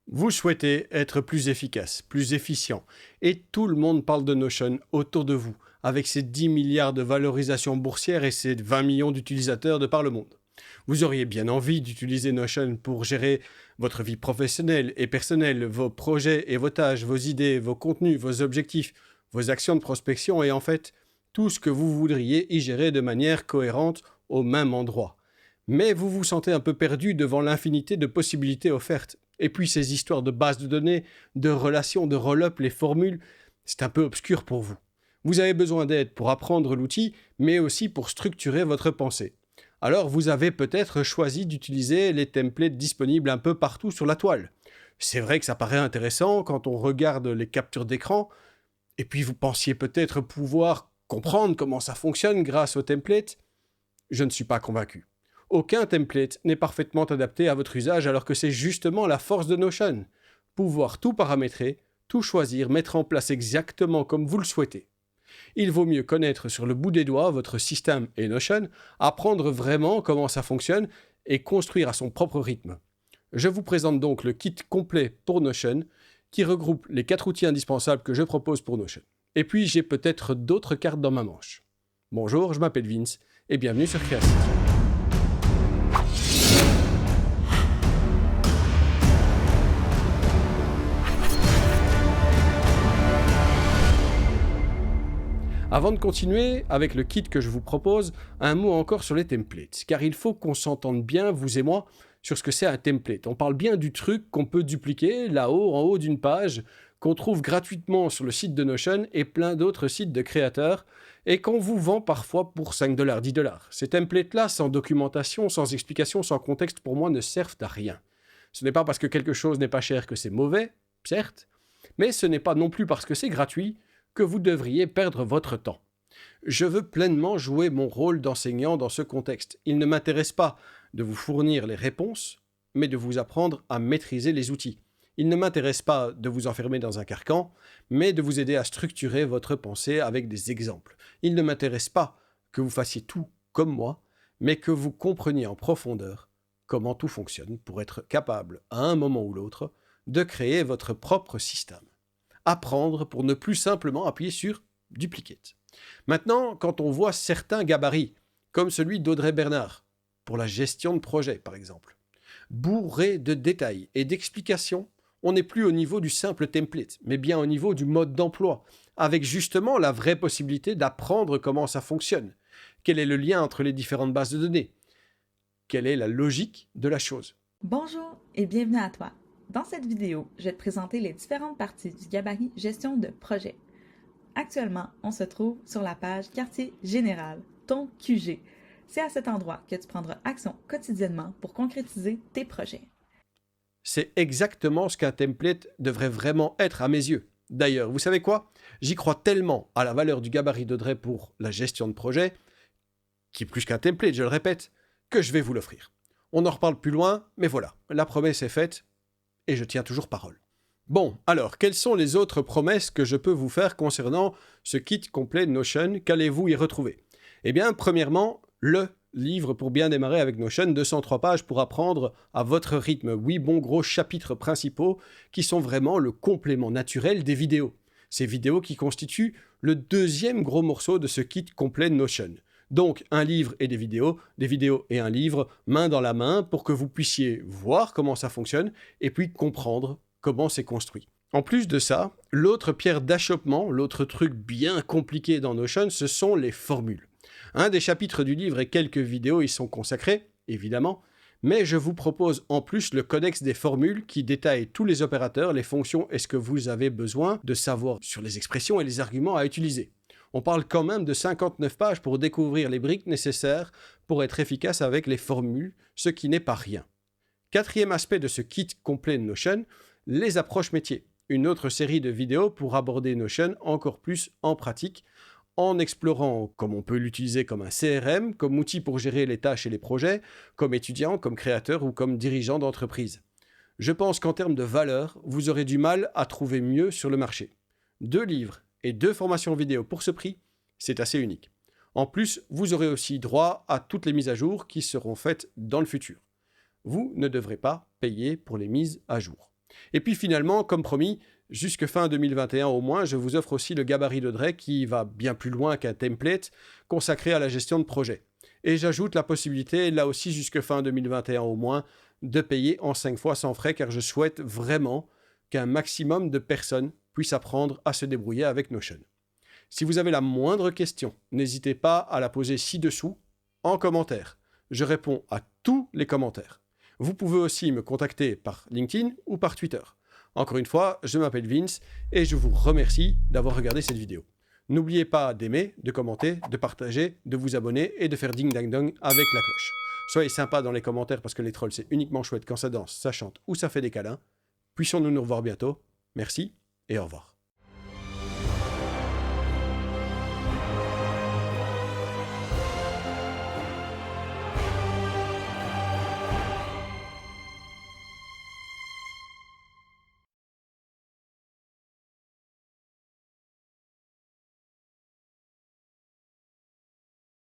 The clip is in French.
Vous souhaitez être plus efficace, plus efficient, et tout le monde parle de Notion autour de vous, avec ses 10 milliards de valorisation boursière et ses 20 millions d'utilisateurs de par le monde. Vous auriez bien envie d'utiliser Notion pour gérer votre vie professionnelle et personnelle, vos projets et vos tâches, vos idées, vos contenus, vos objectifs, vos actions de prospection et en fait, tout ce que vous voudriez y gérer de manière cohérente au même endroit. Mais vous vous sentez un peu perdu devant l'infinité de possibilités offertes. Et puis ces histoires de bases de données, de relations, de roll-up, les formules, c'est un peu obscur pour vous. Vous avez besoin d'aide pour apprendre l'outil, mais aussi pour structurer votre pensée. Alors vous avez peut-être choisi d'utiliser les templates disponibles un peu partout sur la toile. C'est vrai que ça paraît intéressant quand on regarde les captures d'écran, et puis vous pensiez peut-être pouvoir comprendre comment ça fonctionne grâce aux templates. Je ne suis pas convaincu. Aucun template n'est parfaitement adapté à votre usage alors que c'est justement la force de Notion. Pouvoir tout paramétrer, tout choisir, mettre en place exactement comme vous le souhaitez. Il vaut mieux connaître sur le bout des doigts votre système et Notion, apprendre vraiment comment ça fonctionne et construire à son propre rythme. Je vous présente donc le kit complet pour Notion qui regroupe les 4 outils indispensables que je propose pour Notion. Et puis j'ai peut-être d'autres cartes dans ma manche. Bonjour, je m'appelle Vince et bienvenue sur Créacity. Avant de continuer avec le kit que je vous propose, un mot encore sur les templates, car il faut qu'on s'entende bien, vous et moi, sur ce que c'est un template. On parle bien du truc qu'on peut dupliquer là-haut, en haut d'une page, qu'on trouve gratuitement sur le site de Notion et plein d'autres sites de créateurs, et qu'on vous vend parfois pour 5$, 10$. Ces templates-là, sans documentation, sans explication, sans contexte, pour moi, ne servent à rien. Ce n'est pas parce que quelque chose n'est pas cher que c'est mauvais, certes, mais ce n'est pas non plus parce que c'est gratuit que vous devriez perdre votre temps. Je veux pleinement jouer mon rôle d'enseignant dans ce contexte. Il ne m'intéresse pas de vous fournir les réponses, mais de vous apprendre à maîtriser les outils. Il ne m'intéresse pas de vous enfermer dans un carcan, mais de vous aider à structurer votre pensée avec des exemples. Il ne m'intéresse pas que vous fassiez tout comme moi, mais que vous compreniez en profondeur comment tout fonctionne pour être capable, à un moment ou l'autre, de créer votre propre système. Apprendre pour ne plus simplement appuyer sur Duplicate. Maintenant, quand on voit certains gabarits, comme celui d'Audrey Bernard, pour la gestion de projet par exemple, bourré de détails et d'explications, on n'est plus au niveau du simple template, mais bien au niveau du mode d'emploi, avec justement la vraie possibilité d'apprendre comment ça fonctionne. Quel est le lien entre les différentes bases de données? Quelle est la logique de la chose? Bonjour et bienvenue à toi. Dans cette vidéo, je vais te présenter les différentes parties du gabarit gestion de projet. Actuellement, on se trouve sur la page quartier général, ton QG. C'est à cet endroit que tu prendras action quotidiennement pour concrétiser tes projets. C'est exactement ce qu'un template devrait vraiment être à mes yeux. D'ailleurs, vous savez quoi? J'y crois tellement à la valeur du gabarit d'Audrey pour la gestion de projet, qui est plus qu'un template, je le répète, que je vais vous l'offrir. On en reparle plus loin, mais voilà, la promesse est faite, et je tiens toujours parole. Bon, alors, quelles sont les autres promesses que je peux vous faire concernant ce kit complet Notion? Qu'allez-vous y retrouver? Eh bien, premièrement, le livre pour bien démarrer avec Notion, 203 pages pour apprendre à votre rythme. 8 bons gros chapitres principaux qui sont vraiment le complément naturel des vidéos. Ces vidéos qui constituent le deuxième gros morceau de ce kit complet Notion. Donc un livre et des vidéos et un livre, main dans la main, pour que vous puissiez voir comment ça fonctionne et puis comprendre comment c'est construit. En plus de ça, l'autre pierre d'achoppement, l'autre truc bien compliqué dans Notion, ce sont les formules. Un des chapitres du livre et quelques vidéos y sont consacrés, évidemment, mais je vous propose en plus le codex des formules qui détaille tous les opérateurs, les fonctions et ce que vous avez besoin de savoir sur les expressions et les arguments à utiliser. On parle quand même de 59 pages pour découvrir les briques nécessaires pour être efficace avec les formules, ce qui n'est pas rien. Quatrième aspect de ce kit complet de Notion, les approches métiers. Une autre série de vidéos pour aborder Notion encore plus en pratique, en explorant comment on peut l'utiliser comme un CRM, comme outil pour gérer les tâches et les projets, comme étudiant, comme créateur ou comme dirigeant d'entreprise. Je pense qu'en termes de valeur, vous aurez du mal à trouver mieux sur le marché. 2 livres et 2 formations vidéo pour ce prix, c'est assez unique. En plus, vous aurez aussi droit à toutes les mises à jour qui seront faites dans le futur. Vous ne devrez pas payer pour les mises à jour. Et puis finalement, comme promis, jusque fin 2021 au moins, je vous offre aussi le gabarit de Drake qui va bien plus loin qu'un template consacré à la gestion de projet. Et j'ajoute la possibilité, là aussi jusque fin 2021 au moins, de payer en 5 fois sans frais car je souhaite vraiment qu'un maximum de personnes puissent apprendre à se débrouiller avec Notion. Si vous avez la moindre question, n'hésitez pas à la poser ci-dessous en commentaire. Je réponds à tous les commentaires. Vous pouvez aussi me contacter par LinkedIn ou par Twitter. Encore une fois, je m'appelle Vince et je vous remercie d'avoir regardé cette vidéo. N'oubliez pas d'aimer, de commenter, de partager, de vous abonner et de faire ding dang dong avec la cloche. Soyez sympa dans les commentaires parce que les trolls c'est uniquement chouette quand ça danse, ça chante ou ça fait des câlins. Puissions-nous nous revoir bientôt. Merci et au revoir.